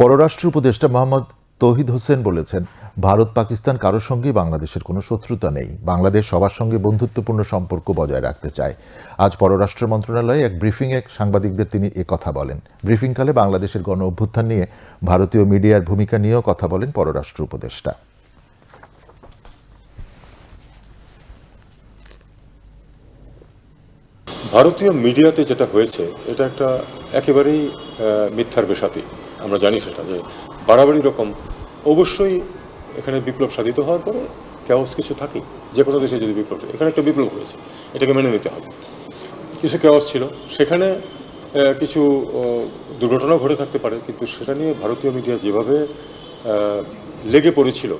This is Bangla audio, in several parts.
পররাষ্ট্র উপদেষ্টা মোহাম্মদ তৌহিদ হোসেন বলেছেন, ভারত পাকিস্তান কারোর সঙ্গেই বাংলাদেশের কোনো শত্রুতা নেই। বাংলাদেশ সবার সঙ্গে বন্ধুত্বপূর্ণ সম্পর্ক বজায় রাখতে চায়। আজ পররাষ্ট্র মন্ত্রণালয়ে এক ব্রিফিংয়ে সাংবাদিকদের তিনি কথা বলেন। ব্রিফিংকালে বাংলাদেশের গণ অভ্যুত্থান নিয়ে ভারতীয় মিডিয়ার ভূমিকা নিয়েও কথা বলেন পররাষ্ট্র উপদেষ্টা। ভারতীয় মিডিয়াতে যেটা হয়েছে এটা একটা একেবারেই মিথ্যার বেশাতি। আমরা জানি সেটা যে বাড়াবাড়ি রকম। অবশ্যই এখানে বিপ্লব সাধিত হওয়ার পরে কেওস কিছু থাকেই, যে কোনো দেশে যদি বিপ্লব, এখানে একটা বিপ্লব হয়েছে, এটাকে মেনে নিতে হবে। কিছু কেওস ছিল, সেখানে কিছু দুর্ঘটনাও ঘটে থাকতে পারে, কিন্তু সেটা নিয়ে ভারতীয় মিডিয়া যেভাবে লেগে পড়েছিল,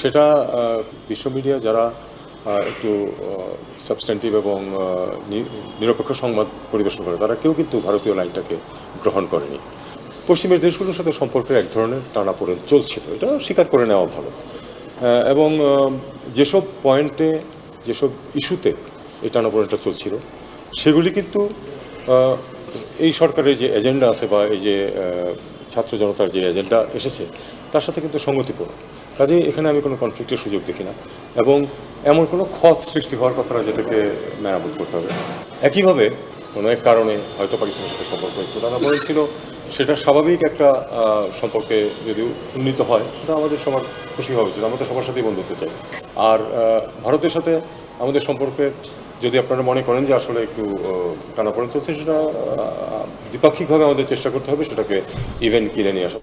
সেটা বিশ্ব মিডিয়া যারা একটু সাবস্ট্যান্টিভ এবং নিরপেক্ষ সংবাদ পরিবেশন করে, তারা কেউ কিন্তু ভারতীয় লাইনটাকে গ্রহণ করেনি। পশ্চিমের দেশগুলোর সাথে সম্পর্কের এক ধরনের টানাপোড়েন চলছিল, এটা স্বীকার করে নেওয়া ভালো। এবং যেসব পয়েন্টে, যেসব ইস্যুতে এই টানাপোড়েনটা চলছিল, সেগুলি কিন্তু এই সরকারের যে এজেন্ডা আছে বা এই যে ছাত্র জনতার যে এজেন্ডা এসেছে, তার সাথে কিন্তু সঙ্গতিপূর্ণ। কাজেই এখানে আমি কোনো কনফ্লিক্টের সুযোগ দেখি না, এবং এমন কোনো ক্ষত সৃষ্টি হওয়ার কথা না যেটাকে মেরামত করতে হবে। একইভাবে কোনো এক কারণে হয়তো পাকিস্তানের সাথে সম্পর্ক একটু টানাপোড়েন ছিল, সেটা স্বাভাবিক একটা সম্পর্কে যদি উন্নীত হয়, সেটা আমাদের সবার খুশি হওয়া উচিত। আমরা তো সবার সাথেই বন্ধুত্ব চাই। আর ভারতের সাথে আমাদের সম্পর্কে যদি আপনারা মনে করেন যে আসলে একটু টানাপোড়েন চলছে, সেটা দ্বিপাক্ষিকভাবে আমাদের চেষ্টা করতে হবে সেটাকে ইভেন্ট কিনে নিয়ে আসা।